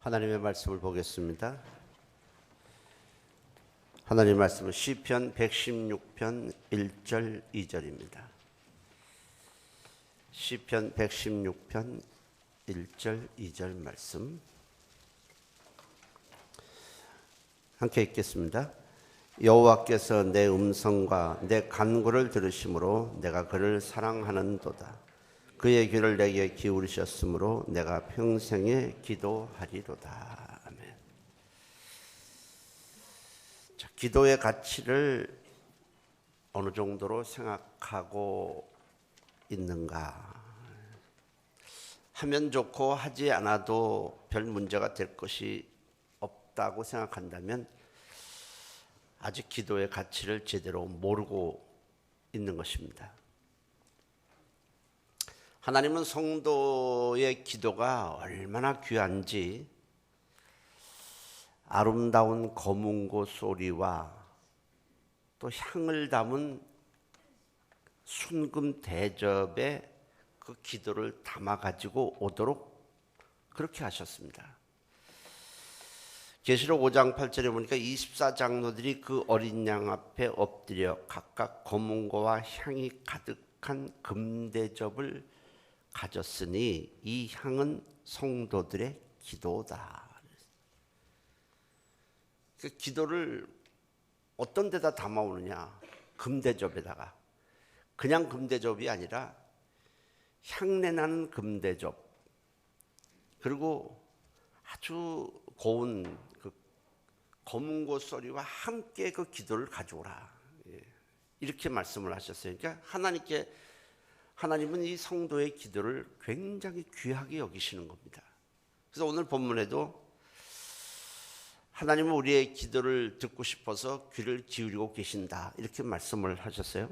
하나님의 말씀을 보겠습니다. 하나님의 말씀은 시편 116편 1절 2절입니다. 시편 116편 1절 2절 말씀 함께 읽겠습니다. 여호와께서 내 음성과 내 간구를 들으심으로 내가 그를 사랑하는도다. 그의 귀를 내게 기울이셨으므로 내가 평생에 기도하리로다. 아멘. 자, 기도의 가치를 어느 정도로 생각하고 있는가? 하면 좋고 하지 않아도 별 문제가 될 것이 없다고 생각한다면 아직 기도의 가치를 제대로 모르고 있는 것입니다. 하나님은 성도의 기도가 얼마나 귀한지 아름다운 거문고 소리와 또 향을 담은 순금 대접에 그 기도를 담아 가지고 오도록 그렇게 하셨습니다. 계시록 5장 8절에 보니까 24장로들이 그 어린 양 앞에 엎드려 각각 거문고와 향이 가득한 금대접을 가졌으니 이 향은 성도들의 기도다. 그 기도를 어떤 데다 담아오느냐? 금대접에다가. 그냥 금대접이 아니라 향내나는 금대접, 그리고 아주 고운 그 거문고 소리와 함께 그 기도를 가져오라. 이렇게 말씀을 하셨어요. 그러니까 하나님은 이 성도의 기도를 굉장히 귀하게 여기시는 겁니다. 그래서 오늘 본문에도 하나님은 우리의 기도를 듣고 싶어서 귀를 기울이고 계신다. 이렇게 말씀을 하셨어요.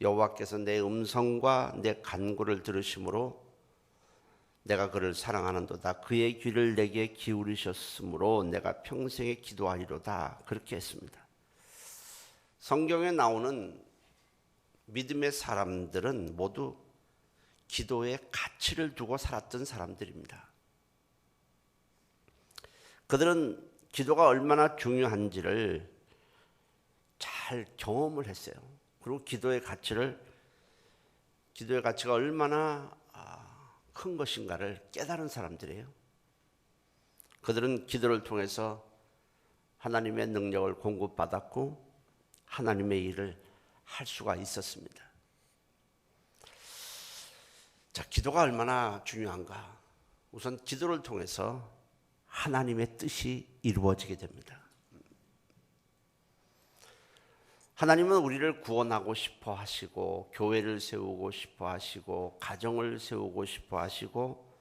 여호와께서 내 음성과 내 간구를 들으심으로 내가 그를 사랑하는도다. 그의 귀를 내게 기울이셨으므로 내가 평생에 기도하리로다. 그렇게 했습니다. 성경에 나오는 믿음의 사람들은 모두 기도에 가치를 두고 살았던 사람들입니다. 그들은 기도가 얼마나 중요한지를 잘 경험을 했어요. 그리고 기도의 가치가 얼마나 큰 것인가를 깨달은 사람들이에요. 그들은 기도를 통해서 하나님의 능력을 공급받았고 하나님의 일을 할 수가 있었습니다. 자, 기도가 얼마나 중요한가? 우선 기도를 통해서 하나님의 뜻이 이루어지게 됩니다. 하나님은 우리를 구원하고 싶어 하시고 교회를 세우고 싶어 하시고 가정을 세우고 싶어 하시고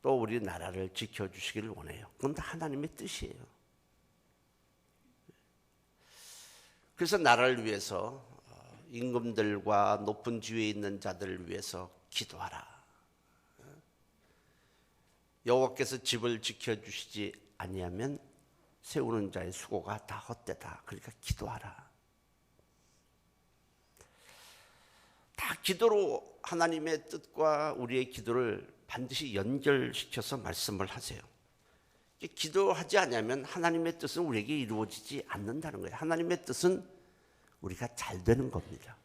또 우리 나라를 지켜주시기를 원해요. 그건 다 하나님의 뜻이에요. 그래서 나라를 위해서 임금들과 높은 지위에 있는 자들을 위해서 기도하라. 여호와께서 집을 지켜주시지 아니하면 세우는 자의 수고가 다 헛되다. 그러니까 기도하라. 다 기도로 하나님의 뜻과 우리의 기도를 반드시 연결시켜서 말씀을 하세요. 기도하지 않으면 하나님의 뜻은 우리에게 이루어지지 않는다는 거예요. 하나님의 뜻은 우리가 잘 되는 겁니다.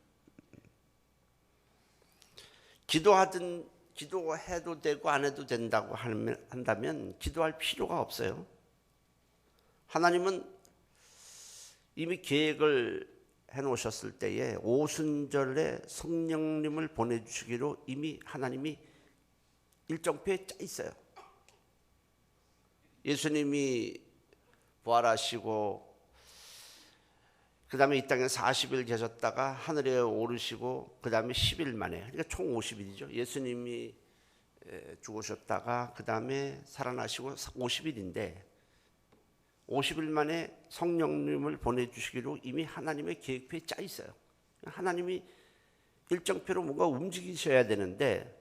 기도해도 되고 안 해도 된다고 한다면 기도할 필요가 없어요. 하나님은 이미 계획을 해놓으셨을 때에 오순절에 성령님을 보내주시기로 이미 하나님이 일정표에 짜 있어요. 예수님이 부활하시고 그 다음에 이 땅에 40일 계셨다가 하늘에 오르시고 그 다음에 10일 만에, 그러니까 총 50일이죠. 예수님이 죽으셨다가 그 다음에 살아나시고 50일인데 50일 만에 성령님을 보내주시기로 이미 하나님의 계획표에 짜 있어요. 하나님이 일정표로 뭔가 움직이셔야 되는데,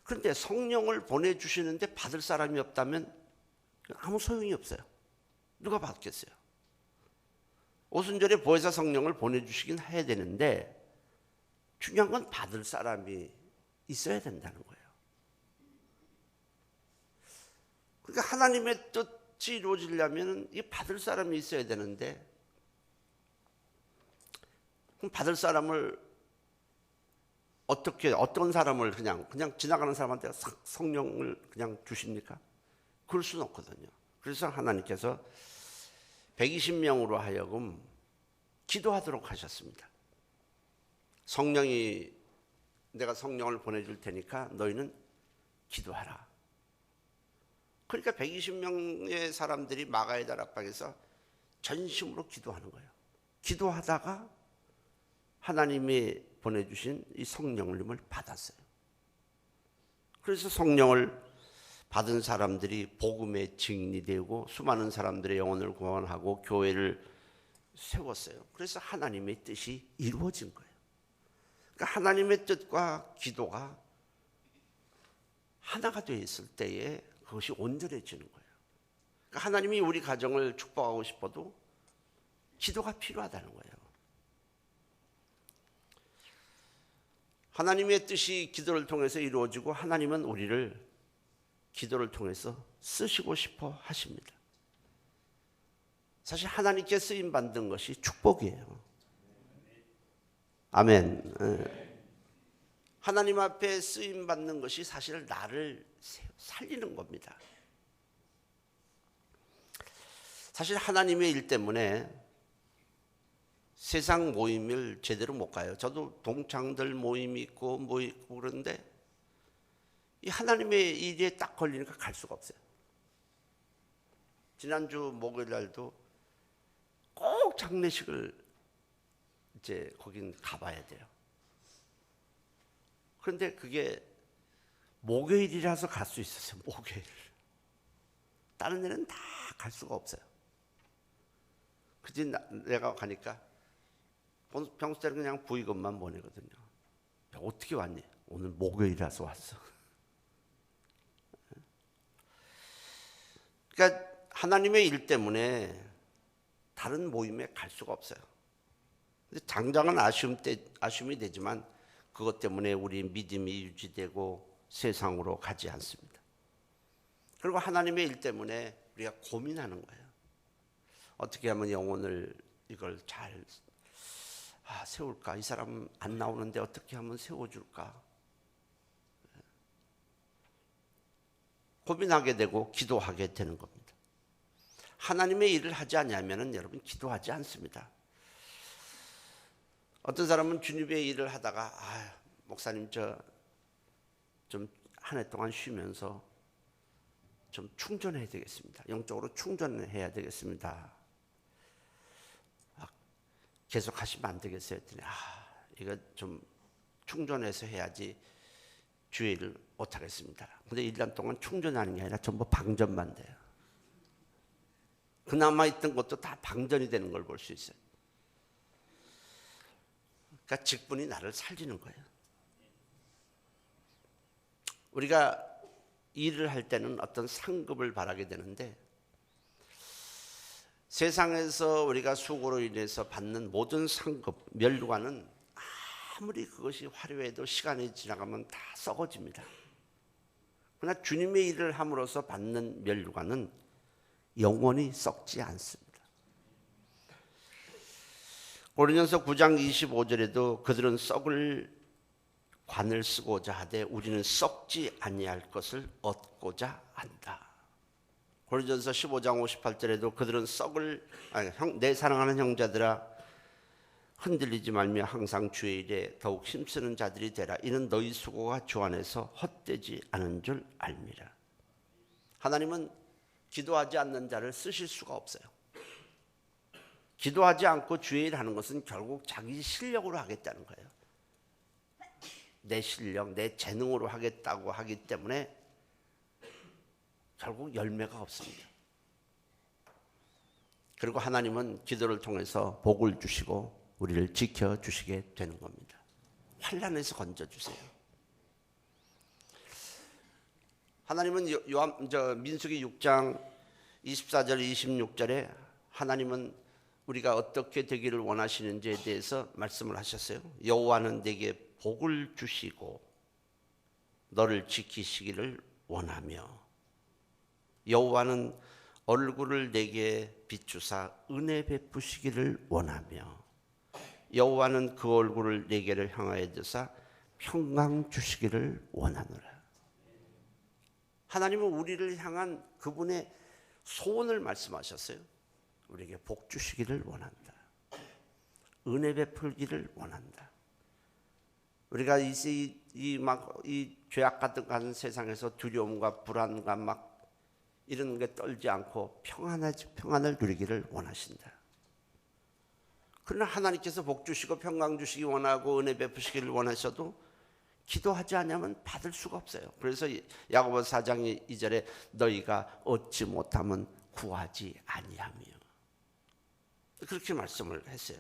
그런데 성령을 보내주시는데 받을 사람이 없다면 아무 소용이 없어요. 누가 받겠어요? 오순절에 보혜사 성령을 보내주시긴 해야 되는데 중요한 건 받을 사람이 있어야 된다는 거예요. 그러니까 하나님의 뜻이 이루어지려면 이 받을 사람이 있어야 되는데, 그럼 받을 사람을 어떻게, 어떤 사람을 그냥 지나가는 사람한테 성령을 그냥 주십니까? 그럴 수는 없거든요. 그래서 하나님께서 120명으로 하여금 기도하도록 하셨습니다. 성령이, 내가 성령을 보내줄 테니까 너희는 기도하라. 그러니까 120명의 사람들이 마가의 다락방에서 전심으로 기도하는 거예요. 기도하다가 하나님이 보내주신 이 성령님을 받았어요. 그래서 성령을 받은 사람들이 복음의 증인이 되고 수많은 사람들의 영혼을 구원하고 교회를 세웠어요. 그래서 하나님의 뜻이 이루어진 거예요. 그러니까 하나님의 뜻과 기도가 하나가 되어 있을 때에 그것이 온전해지는 거예요. 그러니까 하나님이 우리 가정을 축복하고 싶어도 기도가 필요하다는 거예요. 하나님의 뜻이 기도를 통해서 이루어지고 하나님은 우리를 기도를 통해서 쓰시고 싶어 하십니다. 사실 하나님께 쓰임 받는 것이 축복이에요. 아멘. 하나님 앞에 쓰임 받는 것이 사실 나를 살리는 겁니다. 사실 하나님의 일 때문에 세상 모임을 제대로 못 가요. 저도 동창들 모임이 있고 뭐 있고 그런데 이 하나님의 일에 딱 걸리니까 갈 수가 없어요. 지난주 목요일 날도 꼭 장례식을 이제 거긴 가봐야 돼요. 그런데 그게 목요일이라서 갈 수 있었어요. 목요일. 다른 데는 다 갈 수가 없어요. 그지 내가 가니까 평소 때는 그냥 부의금만 보내거든요. 어떻게 왔니? 오늘 목요일이라서 왔어. 그러니까 하나님의 일 때문에 다른 모임에 갈 수가 없어요. 근데 당장은 아쉬움이 되지만 그것 때문에 우리 믿음이 유지되고 세상으로 가지 않습니다. 그리고 하나님의 일 때문에 우리가 고민하는 거예요. 어떻게 하면 영혼을 이걸 잘 세울까? 이 사람 안 나오는데 어떻게 하면 세워줄까? 고민하게 되고 기도하게 되는 겁니다. 하나님의 일을 하지 않으면 여러분 기도하지 않습니다. 어떤 사람은 주님의 일을 하다가 목사님 저 좀 한 해 동안 쉬면서 좀 충전해야 되겠습니다. 영적으로 충전해야 되겠습니다. 계속 하시면 안 되겠어요 했더니 이거 좀 충전해서 해야지 주의 일을 못하겠습니다. 근데 1년 동안 충전하는 게 아니라 전부 방전만 돼요. 그나마 있던 것도 다 방전이 되는 걸 볼 수 있어요. 그러니까 직분이 나를 살리는 거예요. 우리가 일을 할 때는 어떤 상급을 바라게 되는데 세상에서 우리가 수고로 인해서 받는 모든 상급, 멸류관은 아무리 그것이 화려해도 시간이 지나가면 다 썩어집니다. 그러나 주님의 일을 함으로써 받는 멸류관은 영원히 썩지 않습니다. 고린도전서 9장 25절에도 그들은 썩을 관을 쓰고자 하되 우리는 썩지 아니할 것을 얻고자 한다. 고린도전서 15장 58절에도 그들은 내 사랑하는 형제들아 흔들리지 말며 항상 주의 일에 더욱 힘쓰는 자들이 되라. 이는 너희 수고가 주 안에서 헛되지 않은 줄 알미라. 하나님은 기도하지 않는 자를 쓰실 수가 없어요. 기도하지 않고 주의 일 하는 것은 결국 자기 실력으로 하겠다는 거예요. 내 실력, 내 재능으로 하겠다고 하기 때문에 결국 열매가 없습니다. 그리고 하나님은 기도를 통해서 복을 주시고 우리를 지켜주시게 되는 겁니다. 환난에서 건져주세요. 하나님은 민수기 6장 24절 26절에 하나님은 우리가 어떻게 되기를 원하시는지에 대해서 말씀을 하셨어요. 여호와는 내게 복을 주시고 너를 지키시기를 원하며 여호와는 얼굴을 내게 비추사 은혜 베푸시기를 원하며 여호와는 그 얼굴을 내게를 향하여 드사 평강 주시기를 원하노라. 하나님은 우리를 향한 그분의 소원을 말씀하셨어요. 우리에게 복 주시기를 원한다. 은혜 베풀기를 원한다. 우리가 이 죄악 가득한 세상에서 두려움과 불안과 막 이런 게 떨지 않고 평안을 누리기를 원하신다. 그러나 하나님께서 복 주시고 평강 주시기 원하고 은혜 베푸시기를 원하셔도 기도하지 않으면 받을 수가 없어요. 그래서 야고보서 4장 2절에 너희가 얻지 못하면 구하지 아니하며 그렇게 말씀을 했어요.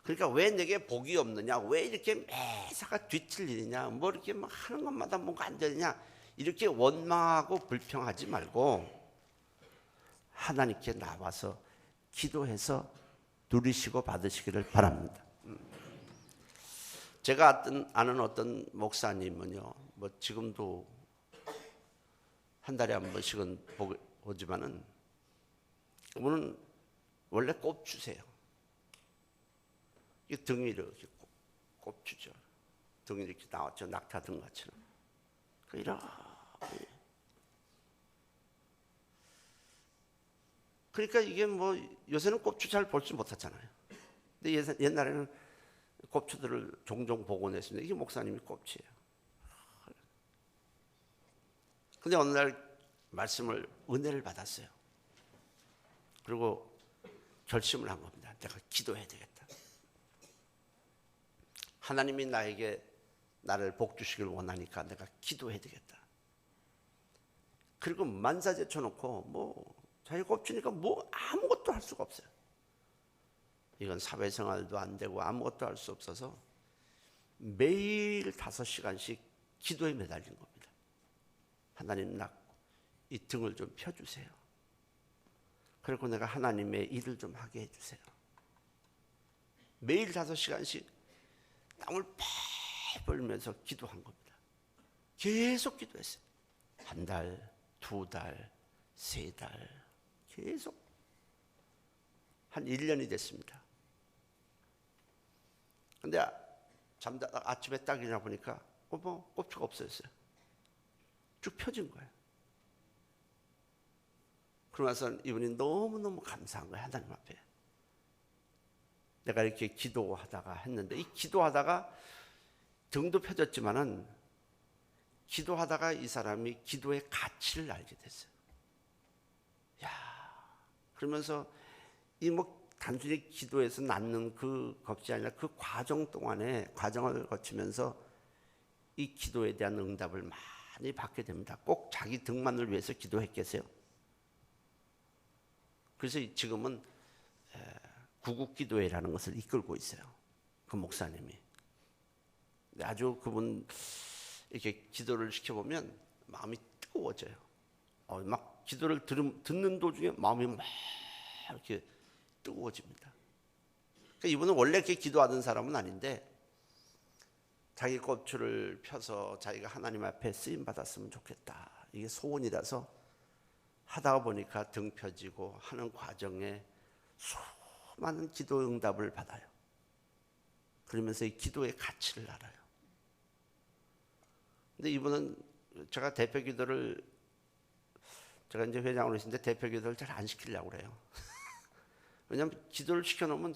그러니까 왜 내게 복이 없느냐, 왜 이렇게 매사가 뒤틀리느냐, 뭐 이렇게 막 하는 것마다 뭔가 안 되느냐, 이렇게 원망하고 불평하지 말고 하나님께 나와서 기도해서 누리시고 받으시기를 바랍니다. 제가 아는 어떤 목사님은요, 뭐 지금도 한 달에 한 번씩은 보지만은 그분은 원래 꼽주세요. 이 등이 이렇게 꼽주죠. 등이 이렇게 나왔죠. 낙타등 같처럼. 그러니까 이게 뭐 요새는 꼽주 잘 볼지 못하잖아요. 근데 옛날에는 꼽주들을 종종 보곤 했습니다. 이게 목사님이 꼽주예요. 근데 어느 날 말씀을 은혜를 받았어요. 그리고 결심을 한 겁니다. 내가 기도해야 되겠다. 하나님이 나를 복 주시길 원하니까 내가 기도해야 되겠다. 그리고 만사 제쳐놓고 뭐 자기 꼽주니까 뭐 아무것도 할 수가 없어요. 이건 사회생활도 안 되고 아무것도 할 수 없어서 매일 5시간씩 기도에 매달린 겁니다. 하나님 이 등을 좀 펴주세요. 그리고 내가 하나님의 일을 좀 하게 해주세요. 매일 5시간씩 땀을 팍 벌면서 기도한 겁니다. 계속 기도했어요. 1달, 2달, 3달 계속 한 1년이 됐습니다. 근데 아침에 딱 일어나 보니까 꼽주가 없어졌어요. 쭉 펴진 거예요. 그러면서 이분이 너무너무 감사한 거예요. 하나님 앞에. 내가 이렇게 기도하다가 했는데 이 기도하다가 등도 펴졌지만은 기도하다가 이 사람이 기도의 가치를 알게 됐어요. 야, 그러면서 이 뭐 단순히 기도해서 낳는 그 것이 아니라 그 과정을 거치면서 이 기도에 대한 응답을 많이 받게 됩니다. 꼭 자기 등만을 위해서 기도했겠어요? 그래서 지금은 구국기도회라는 것을 이끌고 있어요. 그 목사님이. 아주 그분 이렇게 기도를 시켜보면 마음이 뜨거워져요. 막 기도를 듣는 도중에 마음이 막 이렇게 뜨거워집니다. 그러니까 이분은 원래 이렇게 기도하던 사람은 아닌데 자기 꼽주를 펴서 자기가 하나님 앞에 쓰임 받았으면 좋겠다. 이게 소원이라서 하다가 보니까 등 펴지고 하는 과정에 수많은 기도 응답을 받아요. 그러면서 이 기도의 가치를 알아요. 근데 이분은 제가 대표 기도를 제가 이제 회장으로 있는데 대표 기도를 잘 안 시키려고 그래요. 왜냐하면 기도를 시켜놓으면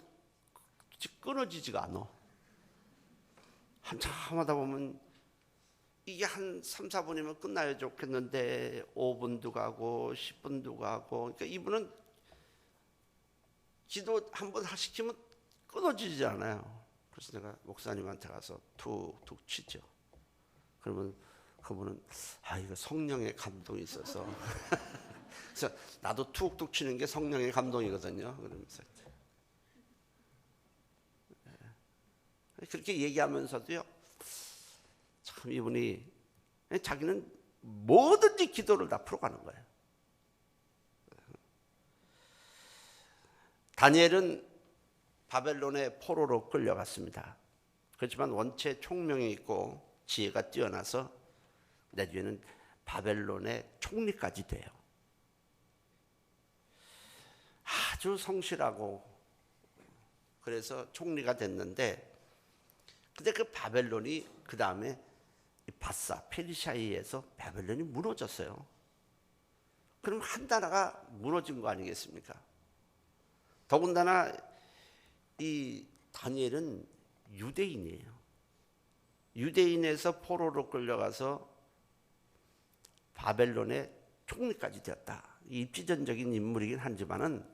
끊어지지가 않아. 한참 하다 보면 이게 한 3, 4분이면 끝나야 좋겠는데 5분도 가고 10분도 가고. 그러니까 이분은 기도 한번 시키면 끊어지지 않아요. 그래서 내가 목사님한테 가서 툭툭 치죠. 그러면 그분은 이거 성령의 감동이 있어서 그래서 나도 툭툭 치는 게 성령의 감동이거든요. 그러면서 그렇게 얘기하면서도요, 참 이분이 자기는 뭐든지 기도를 다 풀어가는 거예요. 다니엘은 바벨론의 포로로 끌려갔습니다. 그렇지만 원체 총명이 있고 지혜가 뛰어나서 나중에는 바벨론의 총리까지 돼요. 아주 성실하고 그래서 총리가 됐는데, 근데 그 바벨론이 그 다음에 바사 페르시아에 의해서 바벨론이 무너졌어요. 그럼 한 나라가 무너진 거 아니겠습니까? 더군다나 이 다니엘은 유대인이에요. 유대인에서 포로로 끌려가서 바벨론의 총리까지 되었다. 입지전적인 인물이긴 하지만은,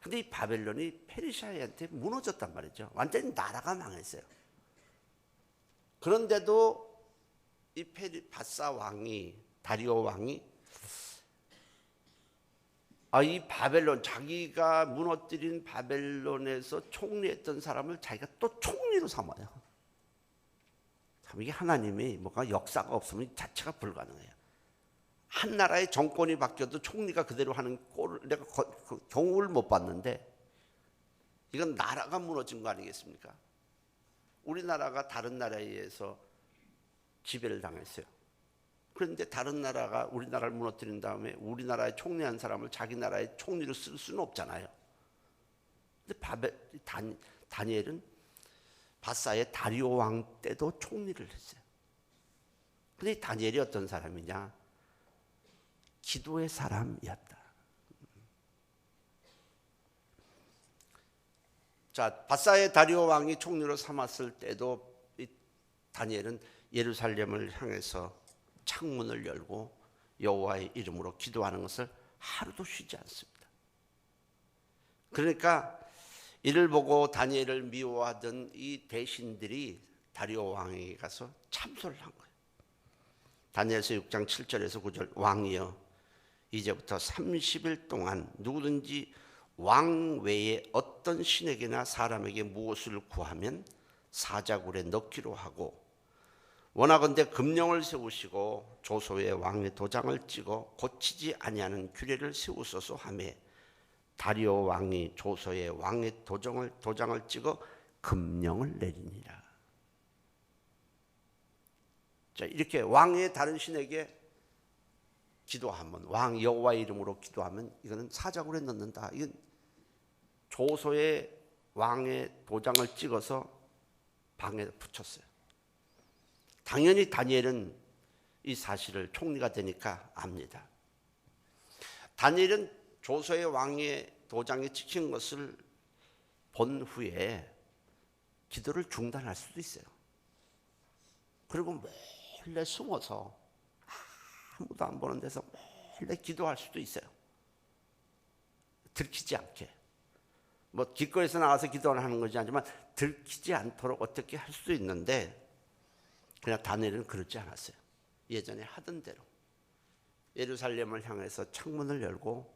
근데 이 바벨론이 페르시아한테 무너졌단 말이죠. 완전히 나라가 망했어요. 그런데도 이 바사 왕이, 다리오 왕이 이 바벨론, 자기가 무너뜨린 바벨론에서 총리했던 사람을 자기가 또 총리로 삼아요. 참, 이게 하나님이 뭔가 역사가 없으면 자체가 불가능해요. 한 나라의 정권이 바뀌어도 총리가 그대로 하는 꼴을 내가 그 경우를 못 봤는데, 이건 나라가 무너진 거 아니겠습니까? 우리나라가 다른 나라에 의해서 지배를 당했어요. 그런데 다른 나라가 우리나라를 무너뜨린 다음에 우리나라에 총리한 사람을 자기 나라의 총리로 쓸 수는 없잖아요. 근데 다니엘은 바사의 다리오 왕 때도 총리를 했어요. 근데 다니엘이 어떤 사람이냐? 기도의 사람이었다. 자, 바사의 다리오 왕이 총리로 삼았을 때도 이 다니엘은 예루살렘을 향해서 창문을 열고 여호와의 이름으로 기도하는 것을 하루도 쉬지 않습니다. 그러니까 이를 보고 다니엘을 미워하던 이 대신들이 다리오 왕에게 가서 참소를 한 거예요. 다니엘서 6장 7절에서 9절, 왕이여 이제부터 30일 동안 누구든지 왕 외에 어떤 신에게나 사람에게 무엇을 구하면 사자굴에 넣기로 하고, 원하건대 금령을 세우시고 조소의 왕의 도장을 찍어 고치지 아니하는 규례를 세우소서 하며, 다리오 왕이 조소의 왕의 도장을 찍어 금령을 내리니라. 자, 이렇게 왕의 다른 신에게 기도하면, 왕 여호와의 이름으로 기도하면 이거는 사자굴에 넣는다. 이건 조소의 왕의 도장을 찍어서 방에 붙였어요. 당연히 다니엘은 이 사실을 총리가 되니까 압니다. 다니엘은 조소의 왕의 도장에 찍힌 것을 본 후에 기도를 중단할 수도 있어요. 그리고 몰래 숨어서 아무도 안 보는 데서 몰래 기도할 수도 있어요. 들키지 않게. 뭐 길거리에서 나와서 기도하는 것이 아니지만 들키지 않도록 어떻게 할 수도 있는데, 그냥 다니엘은 그렇지 않았어요. 예전에 하던 대로 예루살렘을 향해서 창문을 열고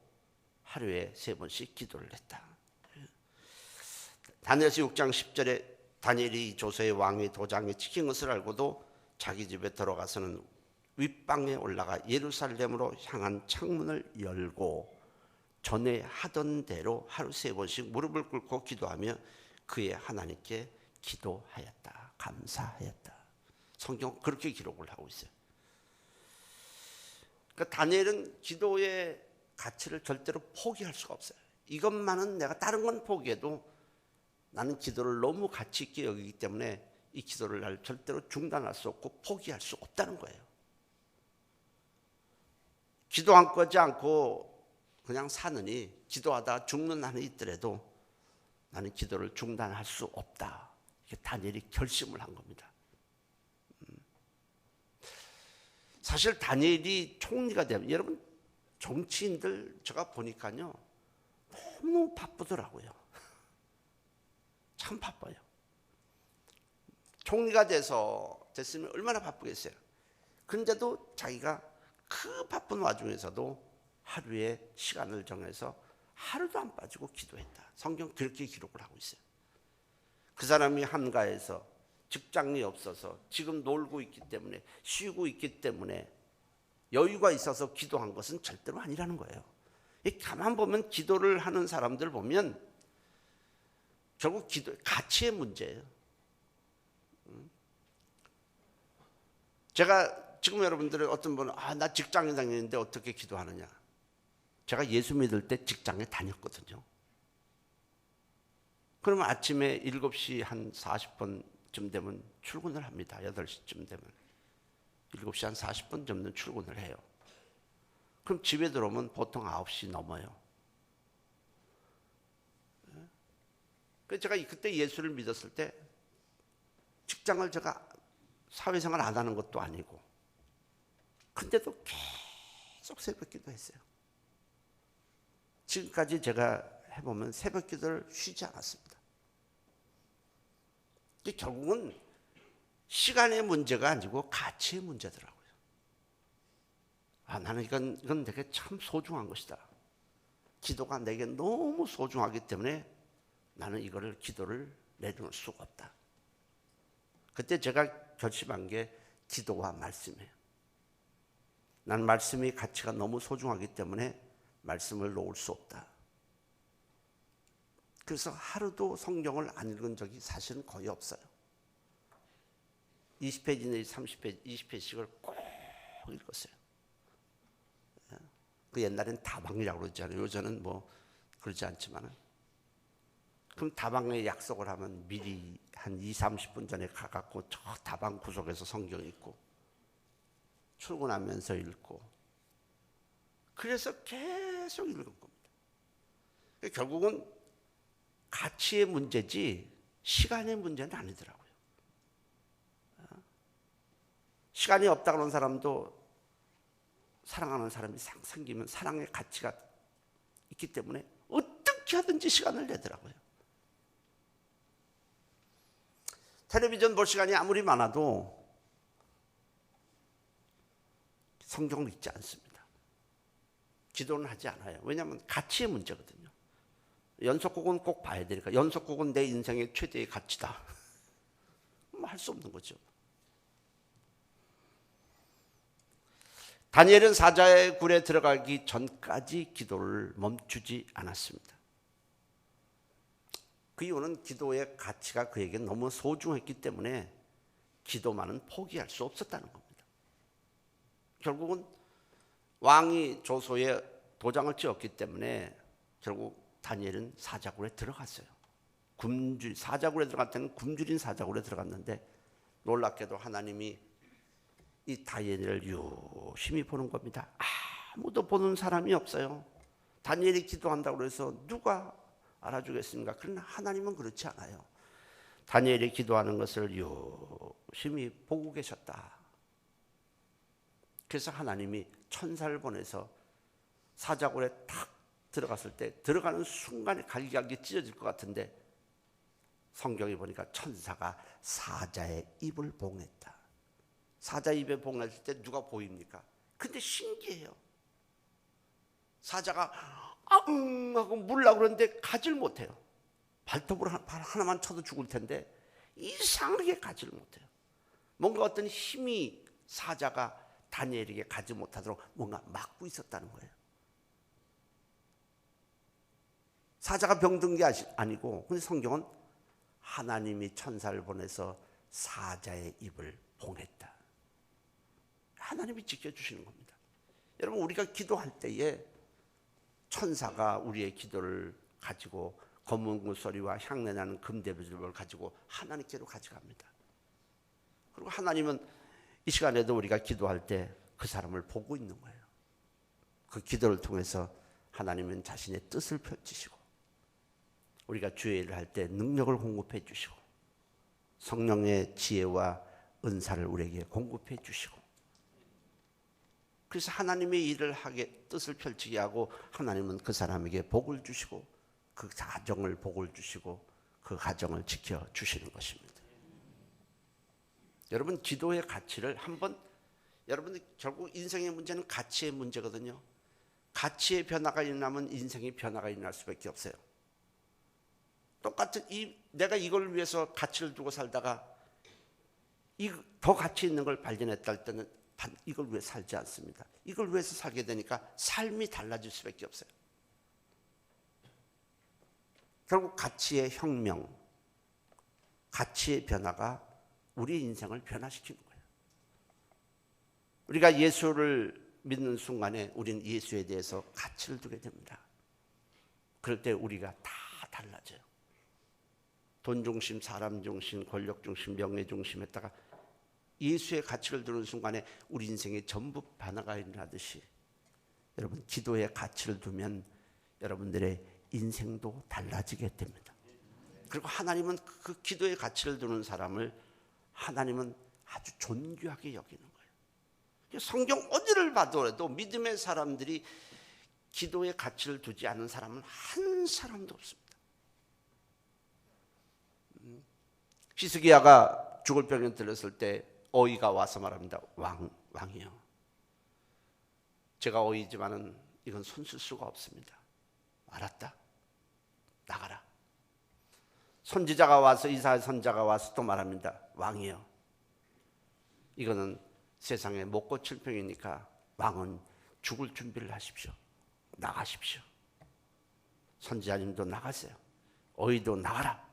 하루에 3번씩 기도를 했다. 다니엘서 6장 10절에 다니엘이 조소의 왕의 도장에 찍힌 것을 알고도 자기 집에 들어가서는 윗방에 올라가 예루살렘으로 향한 창문을 열고 전에 하던 대로 하루 3번씩 무릎을 꿇고 기도하며 그의 하나님께 기도하였다. 감사하였다. 성경 그렇게 기록을 하고 있어요. 그러니까 다니엘은 기도의 가치를 절대로 포기할 수가 없어요. 이것만은 내가 다른 건 포기해도 나는 기도를 너무 가치 있게 여기기 때문에 이 기도를 날 절대로 중단할 수 없고 포기할 수 없다는 거예요. 기도 안 꺼지 않고 그냥 사느니, 기도하다 죽는 한이 있더라도 나는 기도를 중단할 수 없다. 이게 다니엘이 결심을 한 겁니다. 사실 다니엘이 총리가 되면, 여러분 정치인들 제가 보니까요 너무 바쁘더라고요. 참 바빠요. 총리가 됐으면 얼마나 바쁘겠어요. 그런데도 자기가 그 바쁜 와중에서도 하루에 시간을 정해서 하루도 안 빠지고 기도했다. 성경 그렇게 기록을 하고 있어요. 그 사람이 한가해서 직장이 없어서 지금 놀고 있기 때문에, 쉬고 있기 때문에 여유가 있어서 기도한 것은 절대로 아니라는 거예요. 가만 보면 기도를 하는 사람들 보면 결국 가치의 문제예요. 제가 지금 여러분들은 어떤 분은 나 직장에 다니는데 어떻게 기도하느냐. 제가 예수 믿을 때 직장에 다녔거든요. 그러면 아침에 7시 한 40분쯤 되면 출근을 합니다. 8시쯤 되면 7시 한 40분 정도 출근을 해요. 그럼 집에 들어오면 보통 9시 넘어요. 그래서 제가 그때 예수를 믿었을 때 직장을 제가 사회생활 안 하는 것도 아니고 근데도 계속 새벽 기도했어요. 지금까지 제가 해보면 새벽 기도를 쉬지 않았습니다. 결국은 시간의 문제가 아니고 가치의 문제더라고요. 나는 이건 되게 참 소중한 것이다. 기도가 내게 너무 소중하기 때문에 나는 이거를 기도를 내려놓을 수가 없다. 그때 제가 결심한 게 기도와 말씀이에요. 난 말씀이 가치가 너무 소중하기 때문에 말씀을 놓을 수 없다. 그래서 하루도 성경을 안 읽은 적이 사실은 거의 없어요. 20페이지 내지 30페이지, 20페이지씩을 꼭 읽었어요. 그 옛날엔 다방이라고 그러잖아요. 요새는 뭐 그러지 않지만은. 그럼 다방에 약속을 하면 미리 한 20-30분 전에 가갖고 저 다방 구석에서 성경 읽고 출근하면서 읽고 그래서 계속 읽은 겁니다. 결국은 가치의 문제지 시간의 문제는 아니더라고요. 시간이 없다 그런 사람도 사랑하는 사람이 생기면 사랑의 가치가 있기 때문에 어떻게 하든지 시간을 내더라고요. 텔레비전 볼 시간이 아무리 많아도 성경을 읽지 않습니다. 기도는 하지 않아요. 왜냐하면 가치의 문제거든요. 연속곡은 꼭 봐야 되니까. 연속곡은 내 인생의 최대의 가치다. 할 수 없는 거죠. 다니엘은 사자의 굴에 들어가기 전까지 기도를 멈추지 않았습니다. 그 이유는 기도의 가치가 그에게 너무 소중했기 때문에 기도만은 포기할 수 없었다는 겁니다. 결국은 왕이 조소에 도장을 찍었기 때문에 결국 다니엘은 사자굴에 들어갔어요. 사자굴에 들어갈 때는 굶주린 사자굴에 들어갔는데 놀랍게도 하나님이 이 다니엘을 유심히 보는 겁니다. 아무도 보는 사람이 없어요. 다니엘이 기도한다고 해서 누가 알아주겠습니까? 그러나 하나님은 그렇지 않아요. 다니엘이 기도하는 것을 유심히 보고 계셨다. 그래서 하나님이 천사를 보내서 사자굴에 탁 들어갔을 때 들어가는 순간에 갈기갈기 찢어질 것 같은데 성경에 보니까 천사가 사자의 입을 봉했다. 사자 입에 봉했을 때 누가 보입니까? 근데 신기해요. 사자가 아웅 하고 물라고 그러는데 가지를 못해요. 발톱으로 하나만 쳐도 죽을 텐데 이상하게 가지를 못해요. 뭔가 어떤 힘이 사자가 다니엘에게 가지 못하도록 뭔가 막고 있었다는 거예요. 사자가 병든 게 아니고 근데 성경은 하나님이 천사를 보내서 사자의 입을 봉했다. 하나님이 지켜주시는 겁니다. 여러분 우리가 기도할 때에 천사가 우리의 기도를 가지고 검은 소리와 향내나는 금대접을 가지고 하나님께로 가져갑니다. 그리고 하나님은 이 시간에도 우리가 기도할 때 그 사람을 보고 있는 거예요. 그 기도를 통해서 하나님은 자신의 뜻을 펼치시고 우리가 주의 일을 할 때 능력을 공급해 주시고 성령의 지혜와 은사를 우리에게 공급해 주시고 그래서 하나님의 일을 하게 뜻을 펼치게 하고 하나님은 그 사람에게 복을 주시고 그 가정을 복을 주시고 그 가정을 지켜주시는 것입니다. 여러분 기도의 가치를 한번 여러분 결국 인생의 문제는 가치의 문제거든요. 가치의 변화가 일어나면 인생의 변화가 일어날 수밖에 없어요. 똑같은 내가 이걸 위해서 가치를 두고 살다가 더 가치 있는 걸 발견했다 할 때는 이걸 위해 살지 않습니다. 이걸 위해서 살게 되니까 삶이 달라질 수밖에 없어요. 결국 가치의 혁명, 가치의 변화가 우리 인생을 변화시키는 거예요. 우리가 예수를 믿는 순간에 우리는 예수에 대해서 가치를 두게 됩니다. 그럴 때 우리가 다 달라져요. 돈 중심, 사람 중심, 권력 중심, 명예 중심에다가 예수의 가치를 두는 순간에 우리 인생의 전부 변화가 일어나듯이 여러분 기도의 가치를 두면 여러분들의 인생도 달라지게 됩니다. 그리고 하나님은 그 기도의 가치를 두는 사람을 하나님은 아주 존귀하게 여기는 거예요. 성경 어디를 봐도 믿음의 사람들이 기도의 가치를 두지 않은 사람은 한 사람도 없습니다. 히스기야가 죽을 병에 들었을 때 어이가 와서 말합니다. 왕이요. 제가 어이지만은 이건 손쓸 수가 없습니다. 알았다. 나가라. 선지자가 와서 이사야 선자가 와서 또 말합니다. 왕이요. 이거는 세상에 못 고칠 병이니까 왕은 죽을 준비를 하십시오. 나가십시오. 선지자님도 나가세요. 어이도 나가라.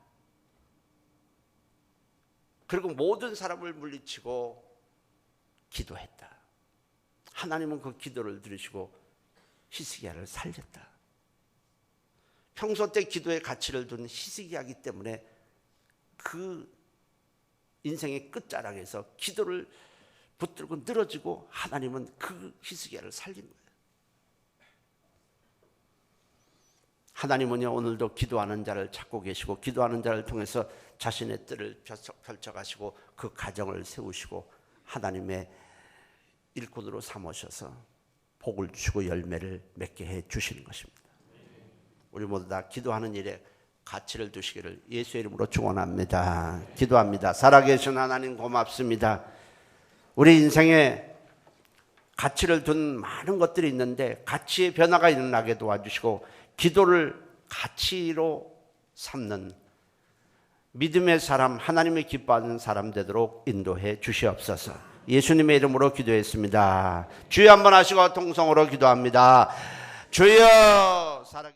그리고 모든 사람을 물리치고 기도했다. 하나님은 그 기도를 들으시고 히스기야를 살렸다. 평소 때 기도의 가치를 둔 히스기야이기 때문에 그 인생의 끝자락에서 기도를 붙들고 늘어지고 하나님은 그 히스기야를 살린 거예요. 하나님은요 오늘도 기도하는 자를 찾고 계시고 기도하는 자를 통해서 자신의 뜻을 펼쳐가시고 그 가정을 세우시고 하나님의 일꾼으로 삼으셔서 복을 주시고 열매를 맺게 해 주시는 것입니다. 우리 모두 다 기도하는 일에 가치를 두시기를 예수의 이름으로 축원합니다. 기도합니다. 살아계신 하나님 고맙습니다. 우리 인생에 가치를 둔 많은 것들이 있는데 가치의 변화가 일어나게 도와주시고 기도를 가치로 삼는 믿음의 사람, 하나님의 기뻐하는 사람 되도록 인도해 주시옵소서. 예수님의 이름으로 기도했습니다. 주여 한번 하시고 통성으로 기도합니다. 주여 사랑